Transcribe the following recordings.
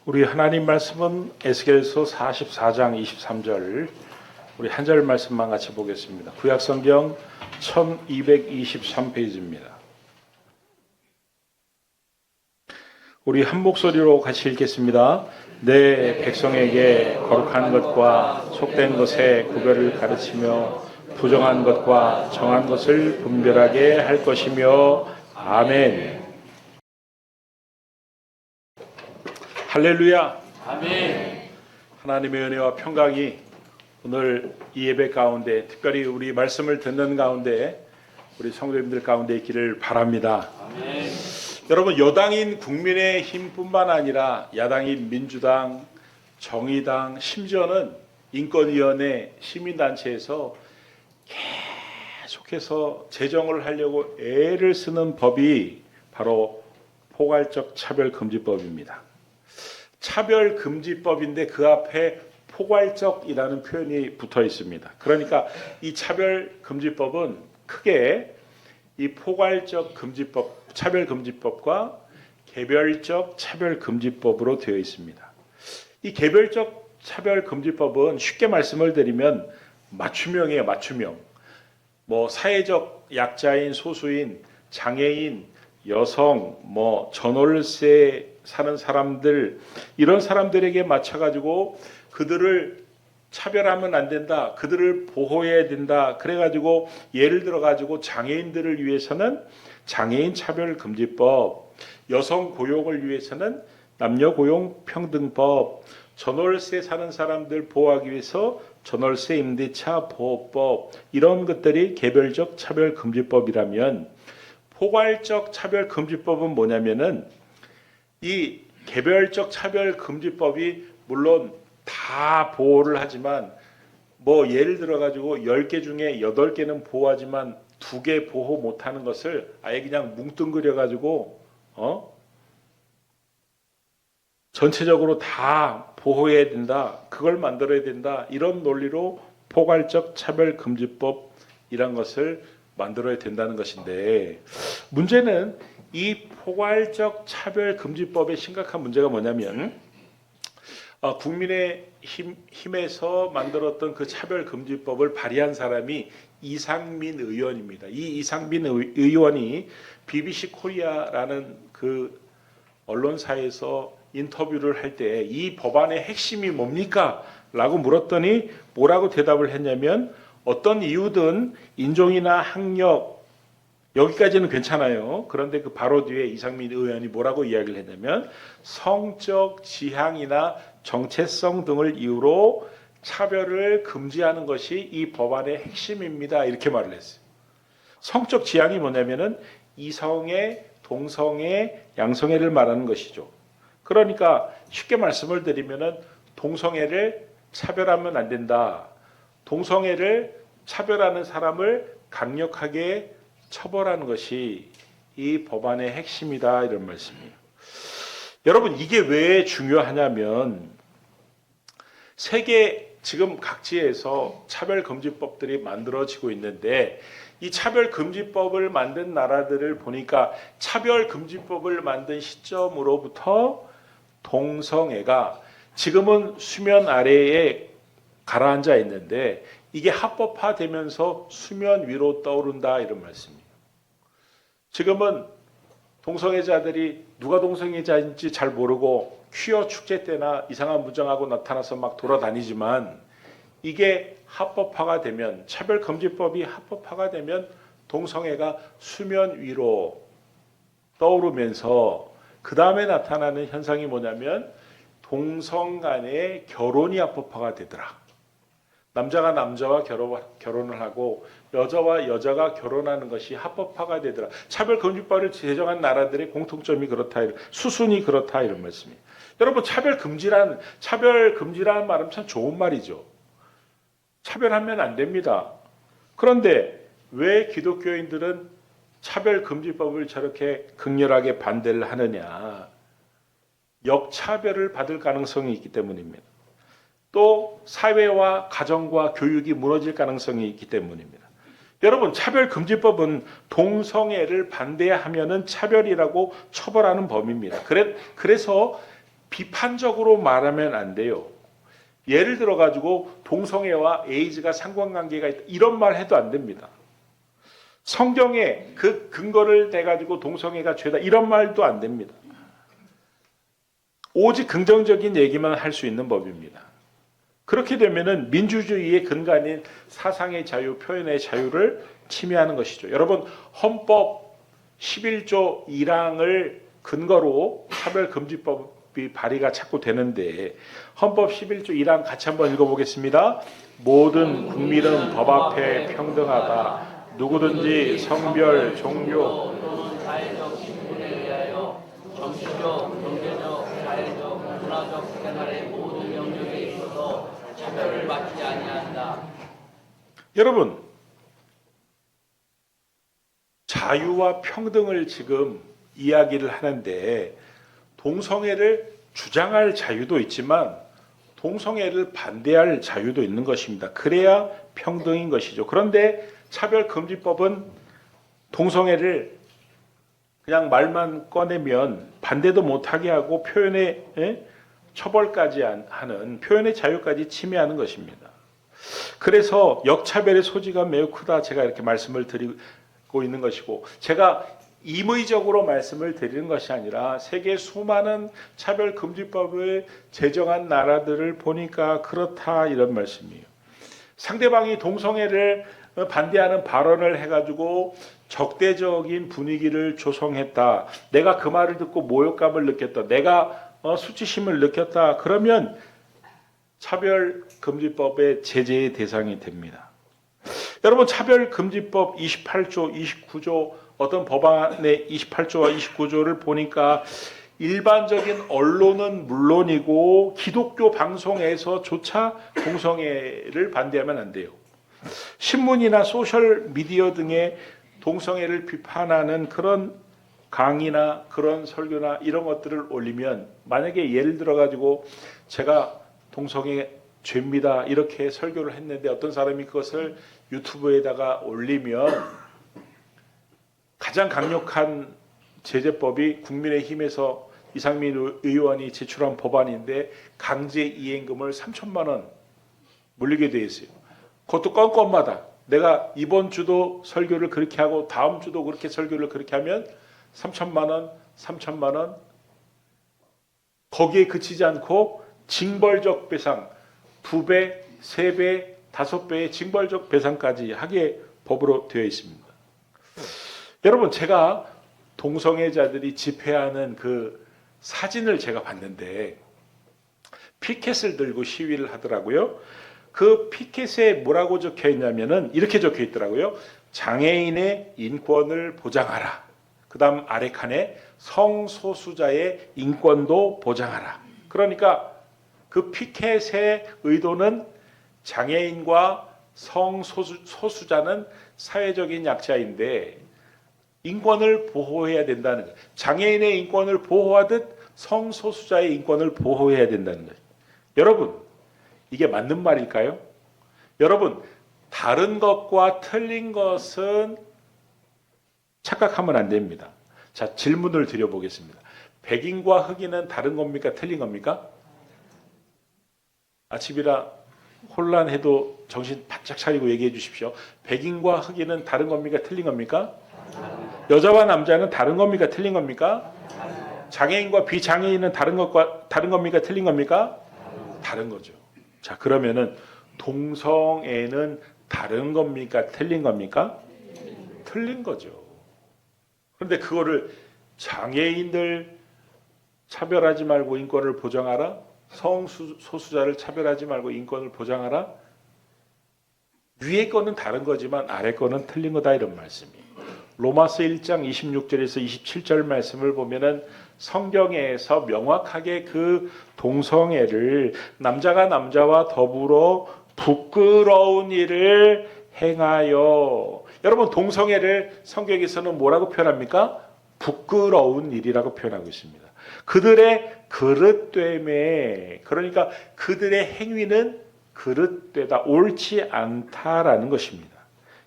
우리 하나님 말씀은 에스겔서 44장 23절 우리 한 절 말씀만 같이 보겠습니다. 구약성경 1223페이지입니다. 우리 한 목소리로 같이 읽겠습니다. 내 백성에게 거룩한 것과 속된 것의 구별을 가르치며 부정한 것과 정한 것을 분별하게 할 것이며 아멘. 할렐루야. 아멘. 하나님의 은혜와 평강이 오늘 이 예배 가운데 특별히 우리 말씀을 듣는 가운데 우리 성도님들 가운데 있기를 바랍니다. 아멘. 여러분, 여당인 국민의힘뿐만 아니라 야당인 민주당, 정의당, 심지어는 인권위원회, 시민단체에서 계속해서 제정을 하려고 애를 쓰는 법이 바로 포괄적 차별금지법입니다. 차별금지법인데 그 앞에 포괄적이라는 표현이 붙어 있습니다. 그러니까 이 차별금지법은 크게 이 포괄적 금지법, 차별금지법과 개별적 차별금지법으로 되어 있습니다. 이 개별적 차별금지법은 쉽게 말씀을 드리면 맞춤형이에요. 맞춤형. 뭐 사회적 약자인, 소수인, 장애인, 여성, 전월세 사는 사람들, 이런 사람들에게 맞춰가지고 그들을 차별하면 안 된다, 그들을 보호해야 된다. 그래가지고 예를 들어가지고 장애인들을 위해서는 장애인 차별금지법, 여성 고용을 위해서는 남녀고용평등법, 전월세 사는 사람들 보호하기 위해서 전월세 임대차 보호법, 이런 것들이 개별적 차별금지법이라면 포괄적 차별금지법은 뭐냐면은 이 개별적 차별금지법이 물론 다 보호를 하지만 예를 들어 가지고 10개 중에 8개는 보호하지만 2개 보호 못하는 것을 아예 그냥 뭉뚱그려 가지고 전체적으로 다 보호해야 된다, 그걸 만들어야 된다, 이런 논리로 포괄적 차별금지법이란 것을 만들어야 된다는 것인데, 문제는 이 포괄적 차별금지법의 심각한 문제가 뭐냐면 국민의힘에서 만들었던 그 차별금지법을 발의한 사람이 이상민 의원입니다. 이 이상민 의원이 BBC 코리아라는 그 언론사에서 인터뷰를 할 때 이 법안의 핵심이 뭡니까? 라고 물었더니 뭐라고 대답을 했냐면, 어떤 이유든 인종이나 학력, 여기까지는 괜찮아요. 그런데 그 바로 뒤에 이상민 의원이 뭐라고 이야기를 했냐면, 성적 지향이나 정체성 등을 이유로 차별을 금지하는 것이 이 법안의 핵심입니다. 이렇게 말을 했어요. 성적 지향이 뭐냐면은 이성애, 동성애, 양성애를 말하는 것이죠. 그러니까 쉽게 말씀을 드리면은 동성애를 차별하면 안 된다. 동성애를 차별하는 사람을 강력하게 처벌하는 것이 이 법안의 핵심이다, 이런 말씀이에요. 여러분, 이게 왜 중요하냐면 세계 지금 각지에서 차별금지법들이 만들어지고 있는데, 이 차별금지법을 만든 나라들을 보니까 차별금지법을 만든 시점으로부터 동성애가 지금은 수면 아래에 가라앉아 있는데 이게 합법화되면서 수면 위로 떠오른다, 이런 말씀이에요. 지금은 동성애자들이 누가 동성애자인지 잘 모르고 퀴어 축제 때나 이상한 무정하고 나타나서 막 돌아다니지만, 이게 합법화가 되면, 차별금지법이 합법화가 되면 동성애가 수면 위로 떠오르면서 그 다음에 나타나는 현상이 뭐냐면 동성 간의 결혼이 합법화가 되더라. 남자가 남자와 결혼을 하고 여자와 여자가 결혼하는 것이 합법화가 되더라. 차별금지법을 제정한 나라들의 공통점이 그렇다, 수순이 그렇다, 이런 말씀이에요. 여러분, 차별금지라는 말은 참 좋은 말이죠. 차별하면 안 됩니다. 그런데 왜 기독교인들은 차별금지법을 저렇게 극렬하게 반대를 하느냐? 역차별을 받을 가능성이 있기 때문입니다. 또 사회와 가정과 교육이 무너질 가능성이 있기 때문입니다. 여러분, 차별금지법은 동성애를 반대하면은 차별이라고 처벌하는 법입니다. 그래서 비판적으로 말하면 안 돼요. 예를 들어 가지고 동성애와 에이즈가 상관관계가 있다 이런 말 해도 안 됩니다. 성경에 그 근거를 대 가지고 동성애가 죄다 이런 말도 안 됩니다. 오직 긍정적인 얘기만 할 수 있는 법입니다. 그렇게 되면은 민주주의의 근간인 사상의 자유, 표현의 자유를 침해하는 것이죠. 여러분, 헌법 11조 1항을 근거로 차별금지법이 발의가 자꾸 되는데 헌법 11조 1항 같이 한번 읽어보겠습니다. 모든 국민은 법 앞에 평등하다. 누구든지 성별, 종교, 사회적 신분에 의하여 정치적, 경제적, 사회적, 문화적 생활의 모든 영역에 있어서 차별을 받지 아니한다. 여러분, 자유와 평등을 지금 이야기를 하는데 동성애를 주장할 자유도 있지만 동성애를 반대할 자유도 있는 것입니다. 그래야 평등인 것이죠. 그런데 차별금지법은 동성애를 그냥 말만 꺼내면 반대도 못하게 하고 표현의 처벌까지 하는 표현의 자유까지 침해하는 것입니다. 그래서 역차별의 소지가 매우 크다 제가 이렇게 말씀을 드리고 있는 것이고 제가 임의적으로 말씀을 드리는 것이 아니라 세계 수많은 차별금지법을 제정한 나라들을 보니까 그렇다 이런 말씀이에요. 상대방이 동성애를 반대하는 발언을 해가지고 적대적인 분위기를 조성했다. 내가 그 말을 듣고 모욕감을 느꼈다. 내가 수치심을 느꼈다. 그러면 차별금지법의 제재의 대상이 됩니다. 여러분 차별금지법 28조, 29조 어떤 법안의 28조와 29조를 보니까 일반적인 언론은 물론이고 기독교 방송에서조차 동성애를 반대하면 안 돼요. 신문이나 소셜미디어 등의 동성애를 비판하는 그런 강의나 그런 설교나 이런 것들을 올리면 만약에 예를 들어 가지고 제가 동성애 죄입니다 이렇게 설교를 했는데 어떤 사람이 그것을 유튜브에다가 올리면 가장 강력한 제재법이 국민의힘에서 이상민 의원이 제출한 법안인데 강제 이행금을 3천만 원 물리게 돼 있어요. 그것도 건건마다 내가 이번 주도 설교를 그렇게 하고 다음 주도 그렇게 설교를 그렇게 하면 3천만 원, 3천만 원 거기에 그치지 않고 징벌적 배상 2배, 3배, 5배의 징벌적 배상까지 하게 법으로 되어 있습니다. 여러분 제가 동성애자들이 집회하는 그 사진을 제가 봤는데 피켓을 들고 시위를 하더라고요. 그 피켓에 뭐라고 적혀 있냐면은 이렇게 적혀 있더라고요. 장애인의 인권을 보장하라. 그 다음 아래 칸에 성소수자의 인권도 보장하라. 그러니까 그 피켓의 의도는 장애인과 성소수자는 사회적인 약자인데 인권을 보호해야 된다는 거예요. 장애인의 인권을 보호하듯 성소수자의 인권을 보호해야 된다는 거예요. 여러분 이게 맞는 말일까요? 여러분 다른 것과 틀린 것은 착각하면 안 됩니다. 자 질문을 드려보겠습니다. 백인과 흑인은 다른 겁니까? 틀린 겁니까? 아침이라 혼란해도 정신 바짝 차리고 얘기해 주십시오. 백인과 흑인은 다른 겁니까? 틀린 겁니까? 여자와 남자는 다른 겁니까? 틀린 겁니까? 장애인과 비장애인은 다른 겁니까? 틀린 겁니까? 다른 거죠. 자 그러면은 동성애는 다른 겁니까? 틀린 겁니까? 틀린 거죠. 그런데 그거를 장애인들 차별하지 말고 인권을 보장하라. 성소수자를 차별하지 말고 인권을 보장하라. 위에 거는 다른 거지만 아래 거는 틀린 거다 이런 말씀이에요. 로마서 1장 26절에서 27절 말씀을 보면은 성경에서 명확하게 그 동성애를 남자가 남자와 더불어 부끄러운 일을 행하여 여러분 동성애를 성경에서는 뭐라고 표현합니까? 부끄러운 일이라고 표현하고 있습니다. 그들의 그릇됨에 그러니까 그들의 행위는 그릇되다 옳지 않다라는 것입니다.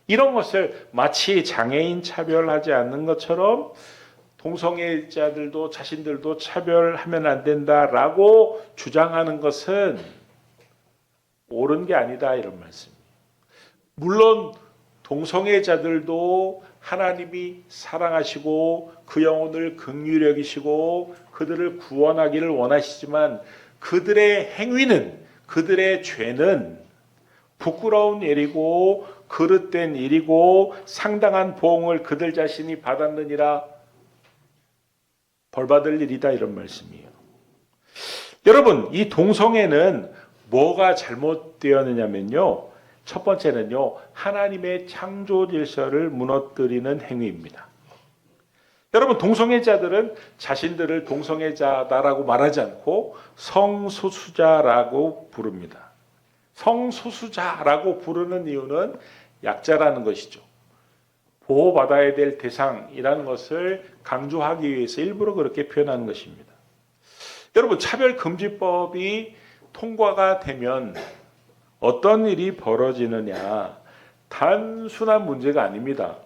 이런 것을 마치 장애인 차별하지 않는 것처럼 동성애자들도 자신들도 차별하면 안 된다라고 주장하는 것은 옳은 게 아니다 이런 말씀이에요. 물론 동성애자들도 하나님이 사랑하시고 그 영혼을 긍휼히 여기시고 그들을 구원하기를 원하시지만 그들의 행위는 그들의 죄는 부끄러운 일이고 그릇된 일이고 상당한 보응을 그들 자신이 받았느니라 벌받을 일이다 이런 말씀이에요. 여러분 이 동성애는 뭐가 잘못되었느냐면요. 첫 번째는요. 하나님의 창조 질서를 무너뜨리는 행위입니다. 여러분 동성애자들은 자신들을 동성애자다라고 말하지 않고 성소수자라고 부릅니다. 성소수자라고 부르는 이유는 약자라는 것이죠. 보호받아야 될 대상이라는 것을 강조하기 위해서 일부러 그렇게 표현하는 것입니다. 여러분 차별금지법이 통과가 되면 어떤 일이 벌어지느냐 단순한 문제가 아닙니다.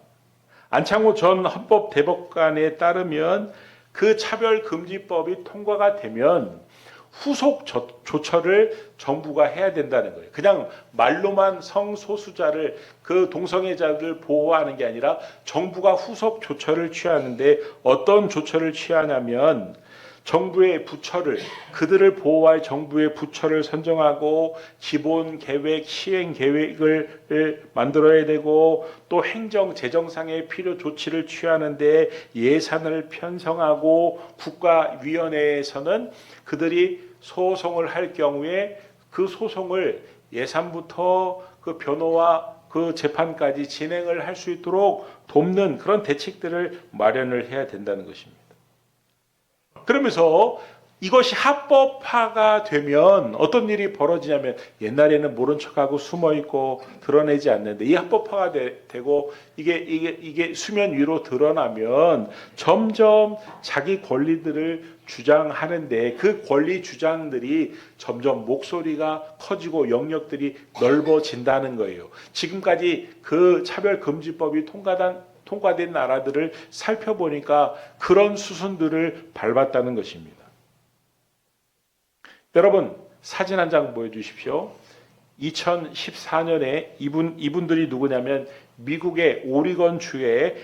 안창호 전 헌법대법관에 따르면 그 차별금지법이 통과가 되면 후속 조처를 정부가 해야 된다는 거예요. 그냥 말로만 성소수자를 그 동성애자들 보호하는 게 아니라 정부가 후속 조처를 취하는데 어떤 조처를 취하냐면 정부의 부처를 그들을 보호할 정부의 부처를 선정하고 기본 계획, 시행 계획을 만들어야 되고 또 행정 재정상의 필요 조치를 취하는데 예산을 편성하고 국가위원회에서는 그들이 소송을 할 경우에 그 소송을 예산부터 그 변호와 그 재판까지 진행을 할 수 있도록 돕는 그런 대책들을 마련을 해야 된다는 것입니다. 그러면서 이것이 합법화가 되면 어떤 일이 벌어지냐면 옛날에는 모른 척하고 숨어있고 드러내지 않는데 이 합법화가 되고 이게 수면 위로 드러나면 점점 자기 권리들을 주장하는데 그 권리 주장들이 점점 목소리가 커지고 영역들이 넓어진다는 거예요. 지금까지 그 차별금지법이 통과된 나라들을 살펴보니까 그런 수순들을 밟았다는 것입니다. 여러분 사진 한 장 보여주십시오. 2014년에 이분들이 누구냐면 미국의 오리건 주의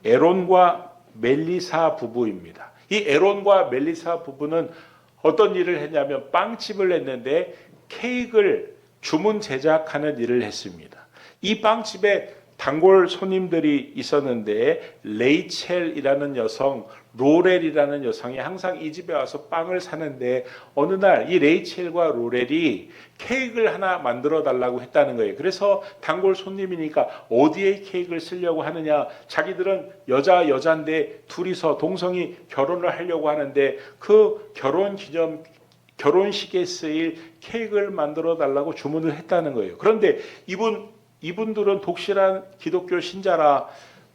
에론과 멜리사 부부입니다. 이 에론과 멜리사 부부는 어떤 일을 했냐면 빵집을 했는데 케이크를 주문 제작하는 일을 했습니다. 이 빵집에 단골 손님들이 있었는데 레이첼이라는 여성, 로렐이라는 여성이 항상 이 집에 와서 빵을 사는데 어느 날 이 레이첼과 로렐이 케이크를 하나 만들어 달라고 했다는 거예요. 그래서 단골 손님이니까 어디에 케이크를 쓰려고 하느냐. 자기들은 여자인데 둘이서 동성이 결혼을 하려고 하는데 그 결혼식에 쓰일 케이크를 만들어 달라고 주문을 했다는 거예요. 그런데 이분들은 독실한 기독교 신자라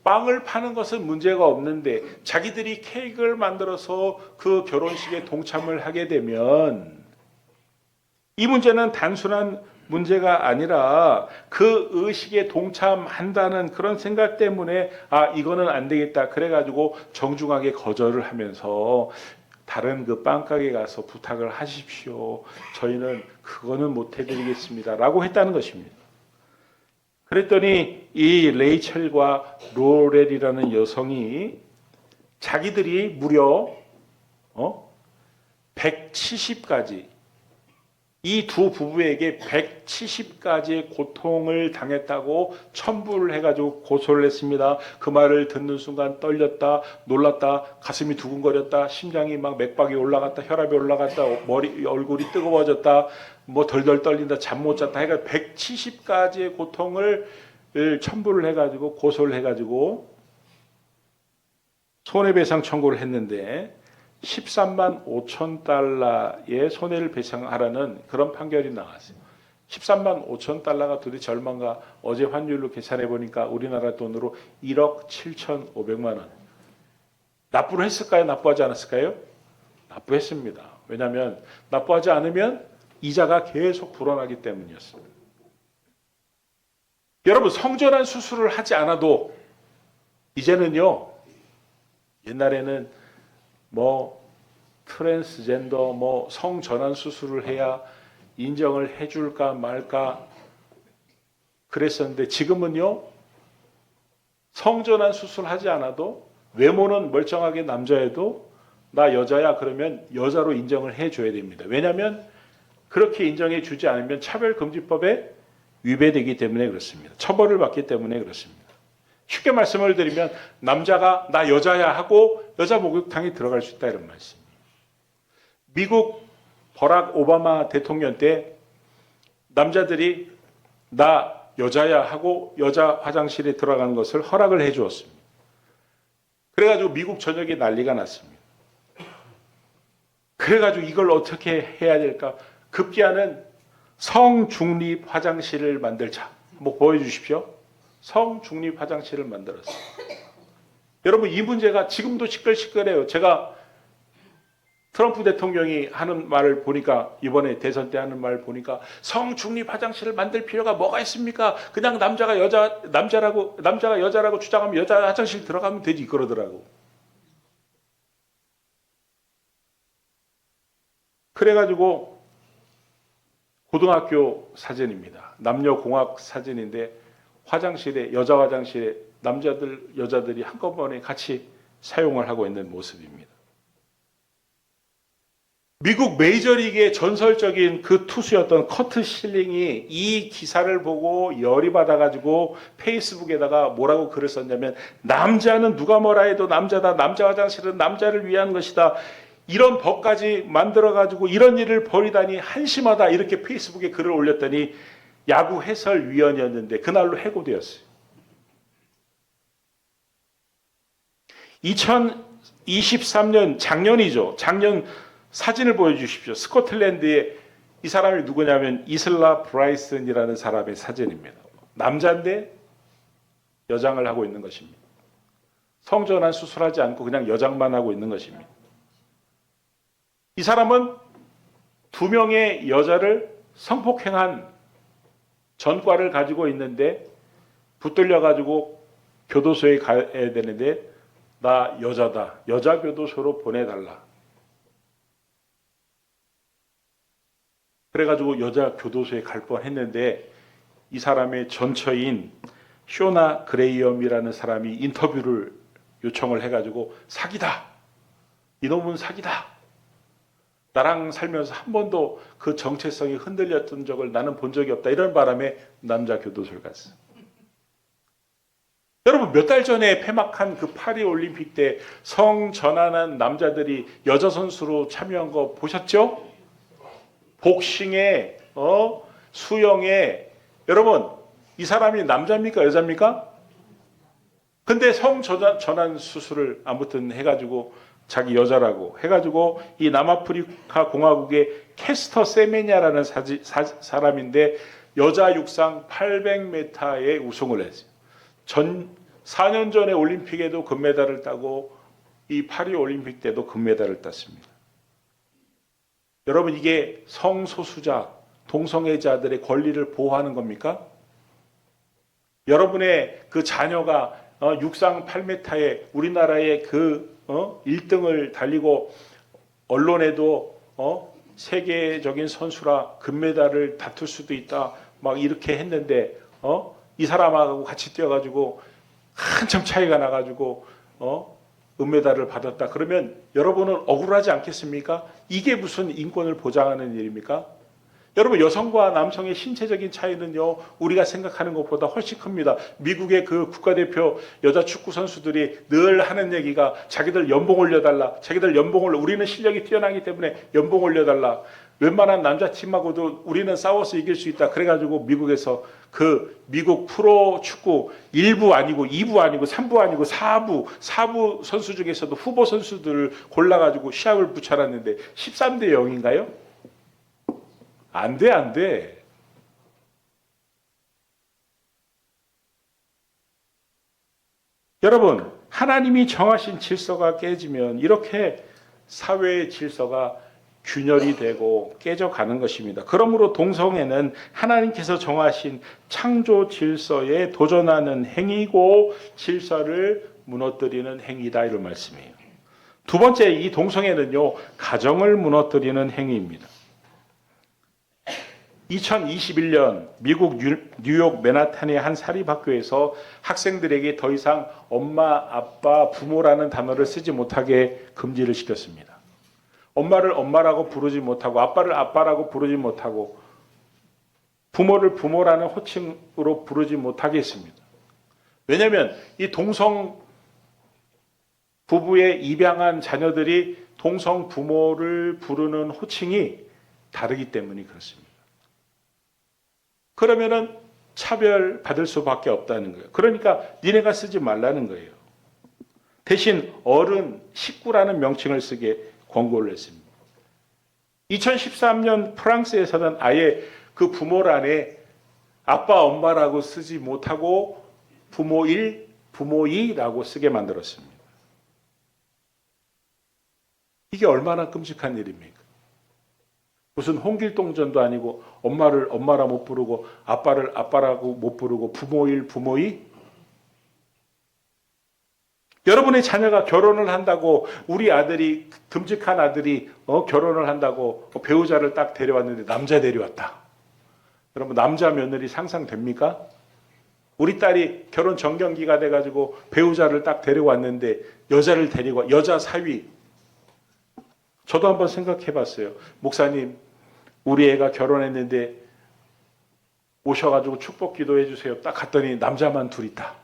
빵을 파는 것은 문제가 없는데 자기들이 케이크를 만들어서 그 결혼식에 동참을 하게 되면 이 문제는 단순한 문제가 아니라 그 의식에 동참한다는 그런 생각 때문에 이거는 안 되겠다 그래가지고 정중하게 거절을 하면서 다른 그 빵가게 가서 부탁을 하십시오. 저희는 그거는 못 해드리겠습니다 라고 했다는 것입니다. 그랬더니 이 레이첼과 로렐이라는 여성이 자기들이 무려 170가지 이 두 부부에게 170가지의 고통을 당했다고 첨부를 해가지고 고소를 했습니다. 그 말을 듣는 순간 떨렸다, 놀랐다, 가슴이 두근거렸다, 심장이 막 맥박이 올라갔다, 혈압이 올라갔다, 얼굴이 뜨거워졌다, 뭐 덜덜 떨린다, 잠 못 잤다 해가 170가지의 고통을 첨부를 해가지고 고소를 해가지고 손해배상 청구를 했는데 13만 5천 달러의 손해를 배상하라는 그런 판결이 나왔어요. 13만 5천 달러가 도대체 얼마인가 어제 환율로 계산해 보니까 우리나라 돈으로 1억 7,500만 원. 납부를 했을까요? 납부하지 않았을까요? 납부했습니다. 왜냐하면 납부하지 않으면 이자가 계속 불어나기 때문이었습니다. 여러분 성전환 수술을 하지 않아도 이제는요 옛날에는 뭐 트랜스젠더 뭐 성전환 수술을 해야 인정을 해줄까 말까 그랬었는데 지금은요, 성전환 수술하지 않아도 외모는 멀쩡하게 남자여도 나 여자야 그러면 여자로 인정을 해줘야 됩니다. 왜냐하면 그렇게 인정해 주지 않으면 차별금지법에 위배되기 때문에 그렇습니다. 처벌을 받기 때문에 그렇습니다. 쉽게 말씀을 드리면 남자가 나 여자야 하고 여자 목욕탕에 들어갈 수 있다 이런 말씀이에요. 미국 버락 오바마 대통령 때 남자들이 나 여자야 하고 여자 화장실에 들어가는 것을 허락을 해 주었습니다. 그래가지고 미국 전역에 난리가 났습니다. 그래가지고 이걸 어떻게 해야 될까? 급기야는 성중립 화장실을 만들자. 한번 보여주십시오. 성중립 화장실을 만들었어요. 여러분 이 문제가 지금도 시끌시끌해요. 제가 트럼프 대통령이 하는 말을 보니까 이번에 대선 때 하는 말을 보니까 성중립 화장실을 만들 필요가 뭐가 있습니까? 그냥 남자가 여자라고 주장하면 여자 화장실 들어가면 되지 그러더라고. 그래가지고 고등학교 사진입니다. 남녀공학 사진인데 화장실에 여자 화장실에 남자들 여자들이 한꺼번에 같이 사용을 하고 있는 모습입니다. 미국 메이저리그의 전설적인 그 투수였던 커트 실링이 이 기사를 보고 열이 받아가지고 페이스북에다가 뭐라고 글을 썼냐면 남자는 누가 뭐라 해도 남자다. 남자 화장실은 남자를 위한 것이다. 이런 법까지 만들어가지고 이런 일을 벌이다니 한심하다. 이렇게 페이스북에 글을 올렸더니 야구 해설위원이었는데 그날로 해고되었어요. 2023년 작년이죠. 작년 사진을 보여주십시오. 스코틀랜드의 이 사람이 누구냐면 이슬라 브라이슨이라는 사람의 사진입니다. 남자인데 여장을 하고 있는 것입니다. 성전환 수술하지 않고 그냥 여장만 하고 있는 것입니다. 이 사람은 2명의 여자를 성폭행한 전과를 가지고 있는데 붙들려 가지고 교도소에 가야 되는데 나 여자다. 여자 교도소로 보내달라. 그래가지고 여자 교도소에 갈 뻔했는데 이 사람의 전처인 쇼나 그레이엄이라는 사람이 인터뷰를 요청을 해가지고 사기다. 이놈은 사기다. 나랑 살면서 한 번도 그 정체성이 흔들렸던 적을 나는 본 적이 없다. 이런 바람에 남자 교도소에 갔어. 여러분 몇 달 전에 폐막한 그 파리 올림픽 때 성전환한 남자들이 여자 선수로 참여한 거 보셨죠? 복싱에 수영에 여러분 이 사람이 남자입니까 여자입니까? 근데 성전환 수술을 아무튼 해가지고 자기 여자라고 해가지고 이 남아프리카 공화국의 캐스터 세메냐라는 사람인데 여자 육상 800m에 우승을 했어요. 4년 전에 올림픽에도 금메달을 따고 이 파리 올림픽 때도 금메달을 땄습니다. 여러분 이게 성소수자, 동성애자들의 권리를 보호하는 겁니까? 여러분의 그 자녀가 육상 8m에 우리나라의 그 1등을 달리고 언론에도 세계적인 선수라 금메달을 다툴 수도 있다 막 이렇게 했는데 이 사람하고 같이 뛰어가지고 한참 차이가 나가지고 은메달을 받았다. 그러면 여러분은 억울하지 않겠습니까? 이게 무슨 인권을 보장하는 일입니까? 여러분 여성과 남성의 신체적인 차이는요 우리가 생각하는 것보다 훨씬 큽니다. 미국의 그 국가대표 여자 축구 선수들이 늘 하는 얘기가 자기들 연봉 올려달라. 우리는 실력이 뛰어나기 때문에 연봉 올려달라. 웬만한 남자 팀하고도 우리는 싸워서 이길 수 있다. 그래가지고 미국에서 그 미국 프로 축구 1부 아니고 2부 아니고 3부 아니고 4부 선수 중에서도 후보 선수들을 골라가지고 시합을 붙여놨는데 13대 0인가요? 안 돼. 여러분, 하나님이 정하신 질서가 깨지면 이렇게 사회의 질서가 균열이 되고 깨져가는 것입니다. 그러므로 동성애는 하나님께서 정하신 창조 질서에 도전하는 행위고 질서를 무너뜨리는 행위다 이런 말씀이에요. 두 번째, 이 동성애는요, 가정을 무너뜨리는 행위입니다. 2021년 미국 뉴욕 맨하탄의 한 사립학교에서 학생들에게 더 이상 엄마, 아빠, 부모라는 단어를 쓰지 못하게 금지를 시켰습니다. 엄마를 엄마라고 부르지 못하고, 아빠를 아빠라고 부르지 못하고, 부모를 부모라는 호칭으로 부르지 못하게 했습니다. 왜냐하면 이 동성 부부의 입양한 자녀들이 동성 부모를 부르는 호칭이 다르기 때문이 그렇습니다. 그러면은 차별 받을 수밖에 없다는 거예요. 그러니까 니네가 쓰지 말라는 거예요. 대신 어른, 식구라는 명칭을 쓰게 권고를 했습니다. 2013년 프랑스에서는 아예 그 부모란에 아빠, 엄마라고 쓰지 못하고 부모 1, 부모 2라고 쓰게 만들었습니다. 이게 얼마나 끔찍한 일입니까? 무슨 홍길동전도 아니고 엄마를 엄마라 못 부르고 아빠를 아빠라고 못 부르고 부모 1, 부모 2? 여러분의 자녀가 결혼을 한다고, 우리 아들이, 듬직한 아들이 결혼을 한다고 배우자를 딱 데려왔는데 남자 데려왔다. 여러분, 남자 며느리 상상됩니까? 우리 딸이 결혼 정년기가 돼가지고 배우자를 딱 데려왔는데 여자를 데리고, 여자 사위. 저도 한번 생각해 봤어요. 목사님, 우리 애가 결혼했는데 오셔가지고 축복 기도해 주세요. 딱 갔더니 남자만 둘 있다.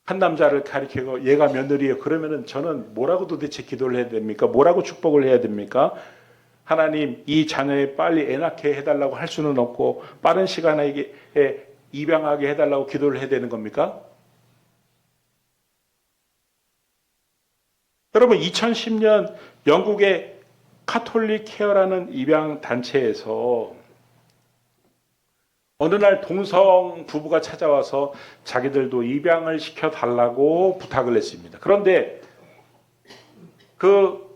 한 남자를 가리키고 얘가 며느리예요. 그러면은 저는 뭐라고 도대체 기도를 해야 됩니까? 뭐라고 축복을 해야 됩니까? 하나님, 이 자녀에 빨리 애 낳게 해달라고 할 수는 없고 빠른 시간에 입양하게 해달라고 기도를 해야 되는 겁니까? 여러분, 2010년 영국의 카톨릭 케어라는 입양 단체에서 어느 날 동성 부부가 찾아와서 자기들도 입양을 시켜달라고 부탁을 했습니다. 그런데 그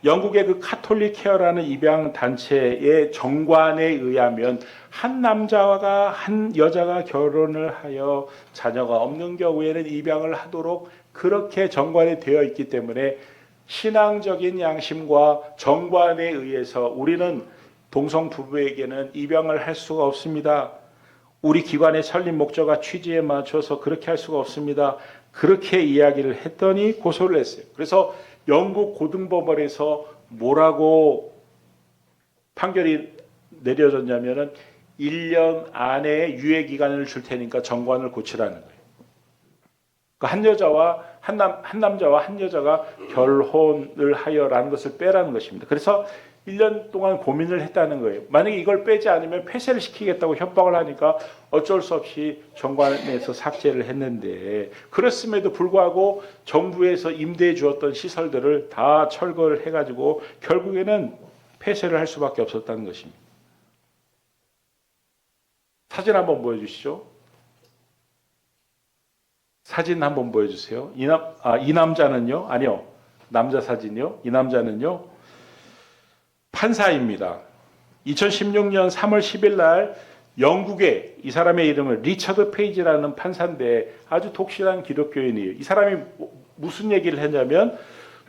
영국의 그 카톨릭 케어라는 입양 단체의 정관에 의하면 한 남자와 한 여자가 결혼을 하여 자녀가 없는 경우에는 입양을 하도록 그렇게 정관에 되어 있기 때문에 신앙적인 양심과 정관에 의해서 우리는 동성 부부에게는 입양을 할 수가 없습니다. 우리 기관의 설립 목적과 취지에 맞춰서 그렇게 할 수가 없습니다. 그렇게 이야기를 했더니 고소를 했어요. 그래서 영국 고등법원에서 뭐라고 판결이 내려졌냐면은 1년 안에 유예 기간을 줄 테니까 정관을 고치라는 거예요. 한 여자와 한 남자와 한 여자가 결혼을 하여라는 것을 빼라는 것입니다. 그래서 1년 동안 고민을 했다는 거예요. 만약에 이걸 빼지 않으면 폐쇄를 시키겠다고 협박을 하니까 어쩔 수 없이 정관에서 삭제를 했는데, 그렇음에도 불구하고 정부에서 임대해 주었던 시설들을 다 철거를 해가지고 결국에는 폐쇄를 할 수밖에 없었다는 것입니다. 사진 한번 보여주시죠. 사진 한번 보여주세요. 이 남자는요? 아니요. 남자 사진이요. 이 남자는요. 판사입니다. 2016년 3월 10일 날 영국의, 이 사람의 이름은 리처드 페이지라는 판사인데 아주 독실한 기독교인이에요. 이 사람이 무슨 얘기를 했냐면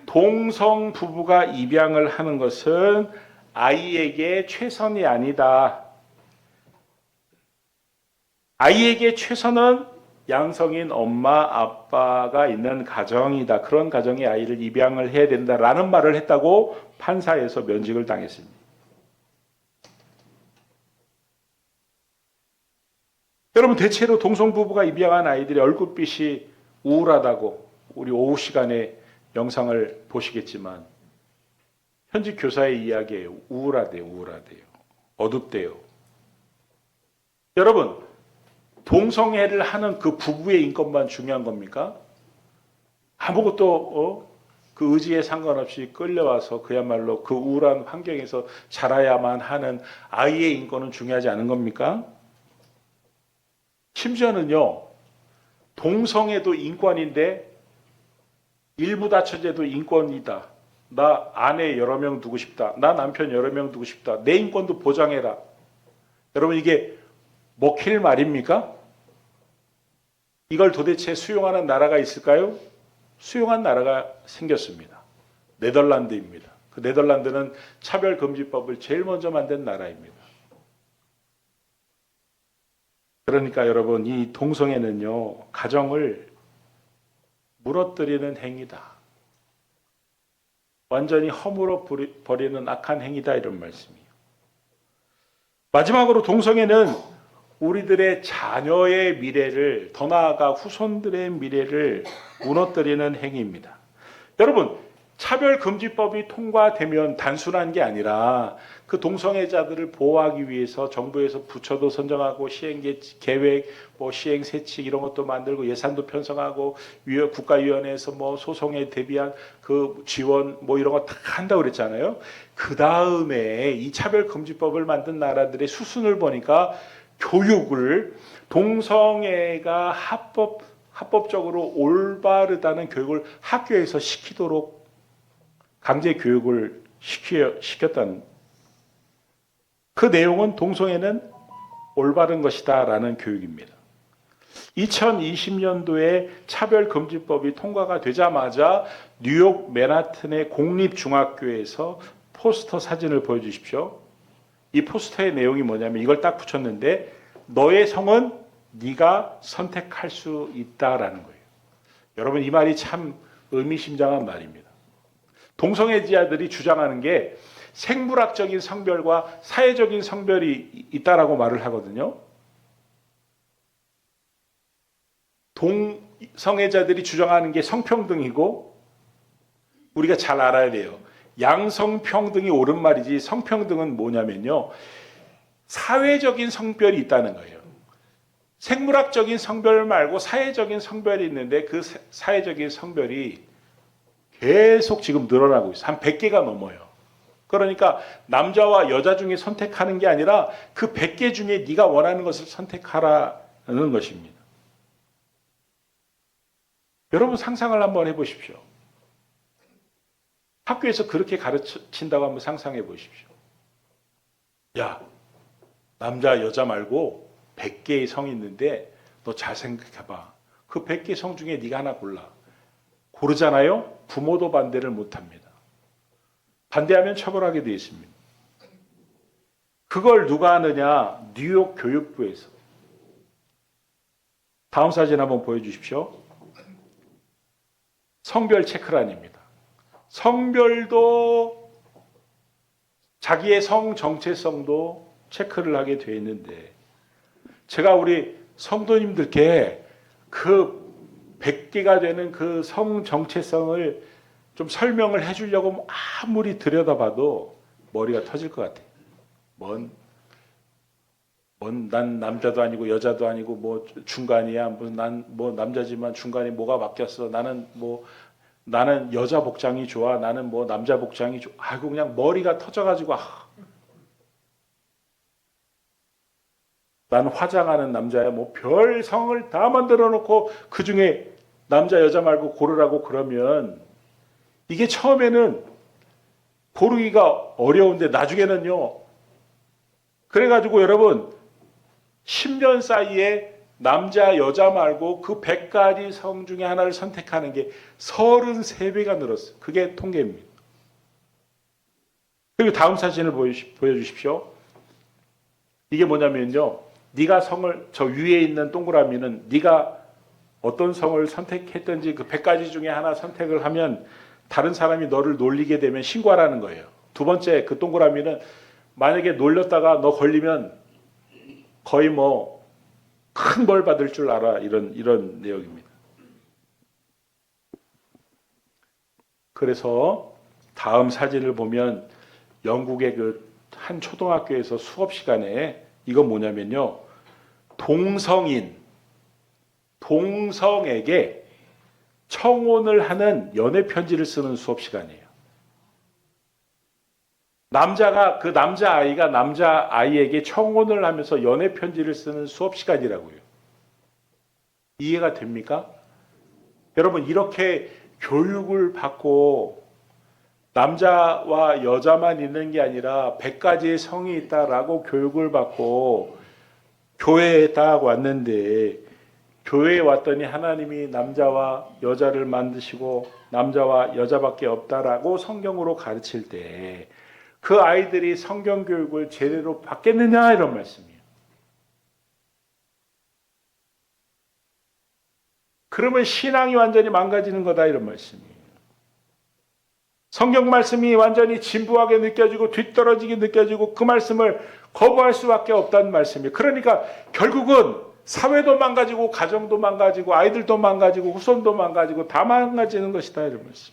동성 부부가 입양을 하는 것은 아이에게 최선이 아니다. 아이에게 최선은 양성인 엄마, 아빠가 있는 가정이다. 그런 가정에 아이를 입양을 해야 된다라는 말을 했다고 판사에서 면직을 당했습니다. 여러분, 대체로 동성부부가 입양한 아이들의 얼굴빛이 우울하다고 우리 오후 시간에 영상을 보시겠지만 현직 교사의 이야기예요. 우울하대요. 어둡대요. 여러분, 동성애를 하는 그 부부의 인권만 중요한 겁니까? 아무것도 그 의지에 상관없이 끌려와서 그야말로 그 우울한 환경에서 자라야만 하는 아이의 인권은 중요하지 않은 겁니까? 심지어는요, 동성애도 인권인데 일부 다처제도 인권이다. 나 아내 여러 명 두고 싶다. 나 남편 여러 명 두고 싶다. 내 인권도 보장해라. 여러분, 이게 먹힐 말입니까? 이걸 도대체 수용하는 나라가 있을까요? 수용한 나라가 생겼습니다. 네덜란드입니다. 그 네덜란드는 차별금지법을 제일 먼저 만든 나라입니다. 그러니까 여러분, 이 동성애는요, 가정을 무너뜨리는 행위다. 완전히 허물어 버리는 악한 행위다, 이런 말씀이에요. 마지막으로 동성애는 우리들의 자녀의 미래를, 더 나아가 후손들의 미래를 무너뜨리는 행위입니다. 여러분, 차별금지법이 통과되면 단순한 게 아니라 그 동성애자들을 보호하기 위해서 정부에서 부처도 선정하고 시행 계획, 시행 세칙 이런 것도 만들고 예산도 편성하고 국가위원회에서 소송에 대비한 그 지원 이런 거 다 한다고 그랬잖아요. 그 다음에 이 차별금지법을 만든 나라들의 수순을 보니까 교육을 동성애가 합법적으로 올바르다는 교육을 학교에서 시키도록 강제 교육을 시켰다는, 그 내용은 동성애는 올바른 것이다라는 교육입니다. 2020년도에 차별금지법이 통과가 되자마자 뉴욕 맨하튼의 공립중학교에서 포스터 사진을 보여주십시오. 이 포스터의 내용이 뭐냐면 이걸 딱 붙였는데, 너의 성은 네가 선택할 수 있다라는 거예요. 여러분, 이 말이 참 의미심장한 말입니다. 동성애자들이 주장하는 게 생물학적인 성별과 사회적인 성별이 있다라고 말을 하거든요. 동성애자들이 주장하는 게 성평등이고, 우리가 잘 알아야 돼요. 양성평등이 옳은 말이지, 성평등은 뭐냐면요, 사회적인 성별이 있다는 거예요. 생물학적인 성별 말고 사회적인 성별이 있는데, 그 사회적인 성별이 계속 지금 늘어나고 있어요. 한 100개가 넘어요. 그러니까 남자와 여자 중에 선택하는 게 아니라 그 100개 중에 네가 원하는 것을 선택하라는 것입니다. 여러분, 상상을 한번 해보십시오. 학교에서 그렇게 가르친다고 한번 상상해 보십시오. 야, 남자 여자 말고 100개의 성이 있는데 너 잘 생각해봐. 그 100개 성 중에 네가 하나 골라. 고르잖아요? 부모도 반대를 못합니다. 반대하면 처벌하게 되어 있습니다. 그걸 누가 하느냐? 뉴욕 교육부에서. 다음 사진 한번 보여주십시오. 성별 체크란입니다. 성별도 자기의 성 정체성도 체크를 하게 되어 있는데, 제가 우리 성도님들께 그 100개가 되는 그 성 정체성을 좀 설명을 해주려고 아무리 들여다봐도 머리가 터질 것 같아요. 난 남자도 아니고 여자도 아니고 중간이야. 난 남자지만 중간에 뭐가 바뀌었어. 나는 여자 복장이 좋아. 나는 남자 복장이 좋아. 아이고, 그냥 머리가 터져가지고, 난 화장하는 남자야. 별 성을 다 만들어 놓고 그 중에 남자 여자 말고 고르라고 그러면, 이게 처음에는 고르기가 어려운데 나중에는요. 그래가지고 여러분, 10년 사이에 남자 여자 말고 그 100가지 성 중에 하나를 선택하는 게 33배가 늘었어요. 그게 통계입니다. 그리고 다음 사진을 보여주십시오. 이게 뭐냐면요, 네가 성을, 저 위에 있는 동그라미는 네가 어떤 성을 선택했든지 그 100가지 중에 하나 선택을 하면 다른 사람이 너를 놀리게 되면 신고하라는 거예요. 두 번째 그 동그라미는 만약에 놀렸다가 너 걸리면 거의 큰 벌 받을 줄 알아. 이런 내용입니다. 그래서 다음 사진을 보면 영국의 그 한 초등학교에서 수업 시간에, 이건 뭐냐면요, 동성에게 청혼을 하는 연애 편지를 쓰는 수업 시간이에요. 그 남자아이가 남자아이에게 청혼을 하면서 연애 편지를 쓰는 수업 시간이라고요. 이해가 됩니까? 여러분, 이렇게 교육을 받고 남자와 여자만 있는 게 아니라 100가지의 성이 있다라고 교육을 받고 교회에 딱 왔는데, 교회에 왔더니 하나님이 남자와 여자를 만드시고 남자와 여자밖에 없다라고 성경으로 가르칠 때 그 아이들이 성경 교육을 제대로 받겠느냐 이런 말씀이에요. 그러면 신앙이 완전히 망가지는 거다 이런 말씀이에요. 성경 말씀이 완전히 진부하게 느껴지고 뒤떨어지게 느껴지고 그 말씀을 거부할 수밖에 없다는 말씀이에요. 그러니까 결국은 사회도 망가지고 가정도 망가지고 아이들도 망가지고 후손도 망가지고 다 망가지는 것이다 이런 말씀.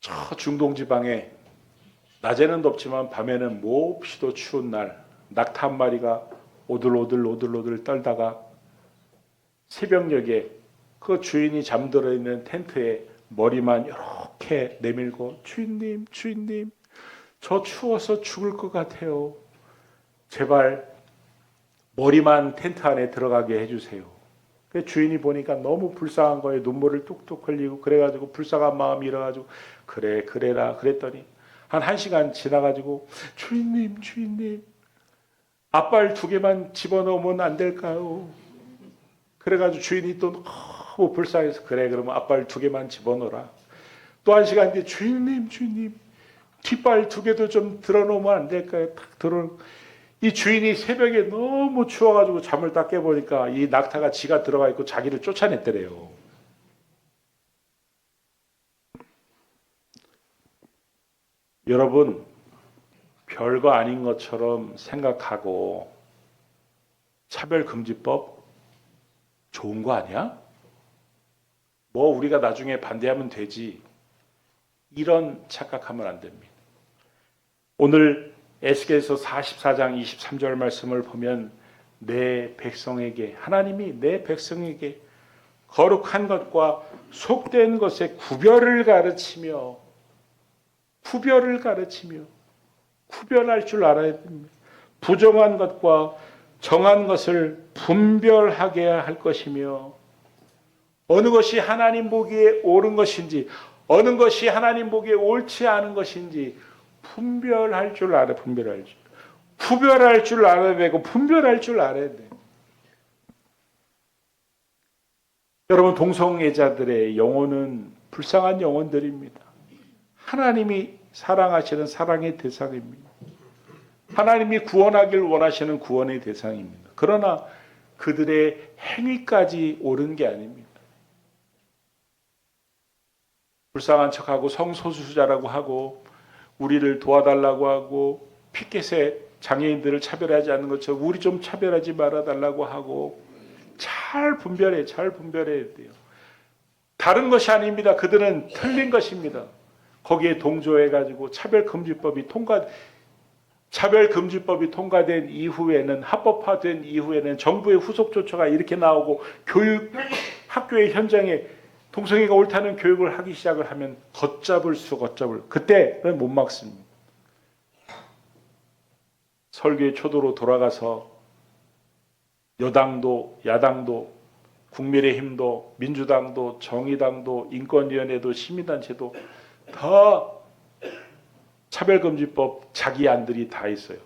저 중동 지방에 낮에는 덥지만 밤에는 몹시도 추운 날 낙타 한 마리가 오들오들 떨다가 새벽녘에 그 주인이 잠들어 있는 텐트에 머리만 이렇게 내밀고 주인님 저 추워서 죽을 것 같아요. 제발 머리만 텐트 안에 들어가게 해주세요. 그 주인이 보니까 너무 불쌍한 거예요. 눈물을 뚝뚝 흘리고 그래가지고 불쌍한 마음이 일어가지고 그래라 그랬더니 한 1시간 지나가지고 주인님 앞발 2개만 집어넣으면 안 될까요? 그래가지고 주인이 또 너무 불쌍해서 그래 그러면 앞발 2개만 집어넣어라. 또 1시간 뒤에 주인님 뒷발 2개도 좀 들어놓으면 안 될까요? 딱 들어. 이 주인이 새벽에 너무 추워가지고 잠을 딱 깨보니까 이 낙타가 지가 들어가 있고 자기를 쫓아냈더래요. 여러분 별거 아닌 것처럼 생각하고 차별금지법 좋은 거 아니야? 뭐 우리가 나중에 반대하면 되지. 이런 착각하면 안 됩니다. 오늘 에스겔서 44장 23절 말씀을 보면 내 백성에게 하나님이 내 백성에게 거룩한 것과 속된 것의 구별을 가르치며 구별할 줄 알아야 됩니다. 부정한 것과 정한 것을 분별하게 할 것이며 어느 것이 하나님 보기에 옳은 것인지 어느 것이 하나님 보기에 옳지 않은 것인지 분별할 줄 알아야 되고 분별할 줄 알아야 돼. 여러분 동성애자들의 영혼은 불쌍한 영혼들입니다. 하나님이 사랑하시는 사랑의 대상입니다. 하나님이 구원하길 원하시는 구원의 대상입니다. 그러나 그들의 행위까지 옳은 게 아닙니다. 불쌍한 척하고 성소수자라고 하고 우리를 도와달라고 하고 피켓에 장애인들을 차별하지 않는 것처럼 우리 좀 차별하지 말아달라고 하고 잘 분별해야 돼요. 다른 것이 아닙니다. 그들은 틀린 것입니다. 거기에 동조해가지고 차별금지법이 통과된 이후에는 합법화된 이후에는 정부의 후속 조처가 이렇게 나오고 학교의 현장에 동성애가 옳다는 교육을 하기 시작을 하면 걷잡을 그때는 못 막습니다. 설교의 초도로 돌아가서 여당도 야당도 국민의힘도 민주당도 정의당도 인권위원회도 시민단체도 다 차별금지법 자기 안들이 다 있어요.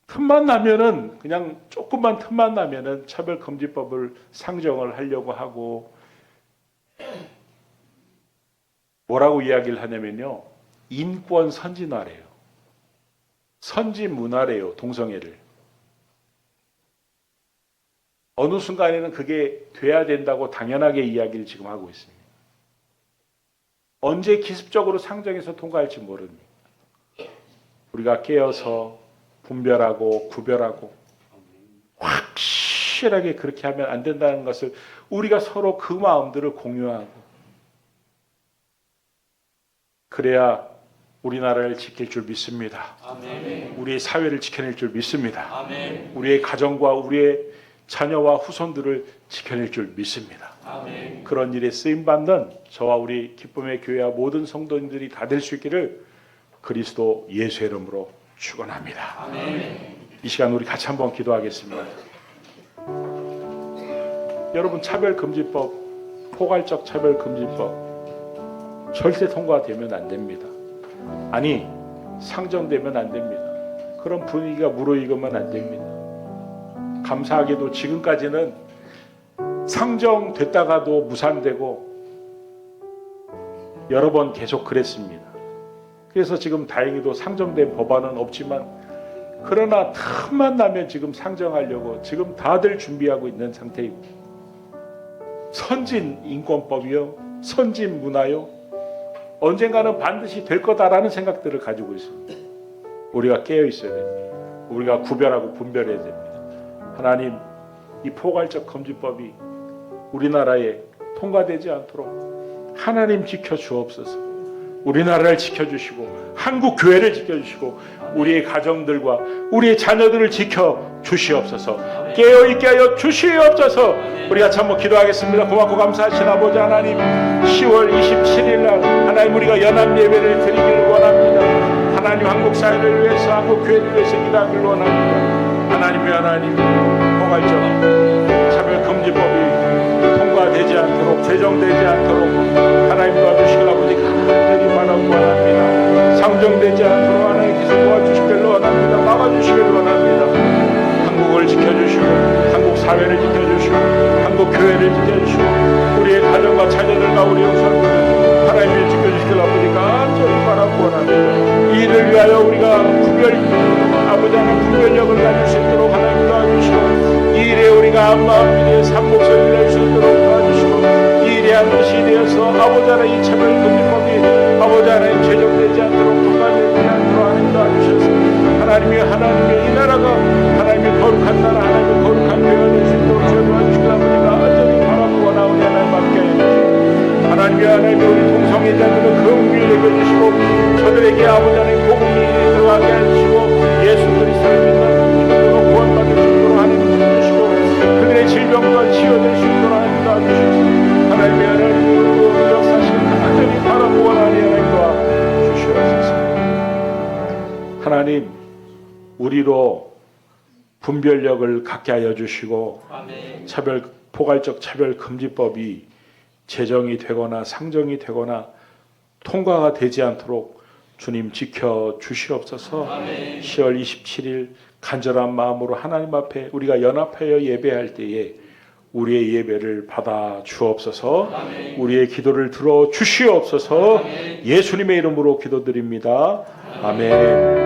틈만 나면은 그냥 조금만 틈만 나면은 차별금지법을 상정을 하려고 하고 뭐라고 이야기를 하냐면요. 인권 선진화래요. 선진 문화래요. 동성애를. 어느 순간에는 그게 돼야 된다고 당연하게 이야기를 지금 하고 있습니다. 언제 기습적으로 상정해서 통과할지 모릅니다. 우리가 깨어서 분별하고 구별하고 확실하게 그렇게 하면 안 된다는 것을 우리가 서로 그 마음들을 공유하고 그래야 우리나라를 지킬 줄 믿습니다. 아멘. 우리의 사회를 지켜낼 줄 믿습니다. 아멘. 우리의 가정과 우리의 자녀와 후손들을 지켜낼 줄 믿습니다. 아멘. 그런 일에 쓰임받는 저와 우리 기쁨의 교회와 모든 성도님들이 다 될 수 있기를 그리스도 예수의 이름으로 축원합니다. 아멘. 이 시간 우리 같이 한번 기도하겠습니다. 여러분 차별금지법, 포괄적 차별금지법 절대 통과되면 안 됩니다. 아니 상정되면 안 됩니다. 그런 분위기가 무르익으면 안 됩니다. 감사하게도 지금까지는 상정됐다가도 무산되고 여러 번 계속 그랬습니다. 그래서 지금 다행히도 상정된 법안은 없지만 그러나 틈만 나면 지금 상정하려고 지금 다들 준비하고 있는 상태입니다. 선진 인권법이요, 선진 문화요, 언젠가는 반드시 될 거다라는 생각들을 가지고 있습니다. 우리가 깨어 있어야 됩니다. 우리가 구별하고 분별해야 됩니다. 하나님, 이 포괄적 금지법이 우리나라에 통과되지 않도록 하나님 지켜주옵소서. 우리나라를 지켜주시고 한국 교회를 지켜주시고 우리의 가정들과 우리의 자녀들을 지켜주시옵소서. 깨어있게 하여 주시옵소서. 우리 같이 한번 기도하겠습니다. 고맙고 감사하신 아버지 하나님, 10월 27일 날 하나님 우리가 연합 예배를 드리기를 원합니다. 하나님 한국 사회를 위해서, 한국 교회를 위해서 기도하기를 원합니다. 하나님 포괄적 차별금지법이 통과되지 않도록, 제정되지 않도록 하나님 도와주시길 아버지 간절히 바라고 원합니다. 상정되지 않도록 하나님께서 도와주시길 원합니다. 막아주시길 원합니다. 한국을 지켜주시고 한국 사회를 지켜주시고 한국 교회를 지켜주시고 우리의 가정과 자녀들과 우리 영성들을 하나님이 지켜주시길 아버지 간절히 바라고 원합니다. 이 일을 위하여 우리가 아버지 하나님 분별력을 가질 수 있도록 하나님 도와주시고 이 일에 우리가 한마음에 삼목소리를 낼 수 있도록 도와주시고 이 일에 한 것이 되어서 아버지 하나님 이 차별금지법이 아버지 하나님 제정되지 않도록 통과되지 않도록 하나님 도와주셔서 하나님의 이 나라가 하나님의 거룩한 나라, 하나님의 거룩한 교회가 될 수 있도록 주여 도와주시길 아버지가 완전히 바라고 원하오니 하나님 앞에 하나님의 우리 동성애자들을 긍휼히 여겨주시고 저들에게 아버지 하나님 복음이 들어가게 해주시고 예수 그리스도를 믿는 믿음으로 구원받을 수 있도록 하나님 도와주시고 그들의 질병과 치유될 수 있도록 하나님 도와주시고 하나님의 역사실 완전히 바라고 원하니 하나님 도와주시옵소서. 하나님 우리로 분별력을 갖게 하여 주시고 포괄적 차별금지법이 제정이 되거나 상정이 되거나 통과가 되지 않도록 주님 지켜 주시옵소서. 10월 27일 간절한 마음으로 하나님 앞에 우리가 연합하여 예배할 때에 우리의 예배를 받아 주옵소서. 우리의 기도를 들어 주시옵소서. 예수님의 이름으로 기도드립니다. 아멘.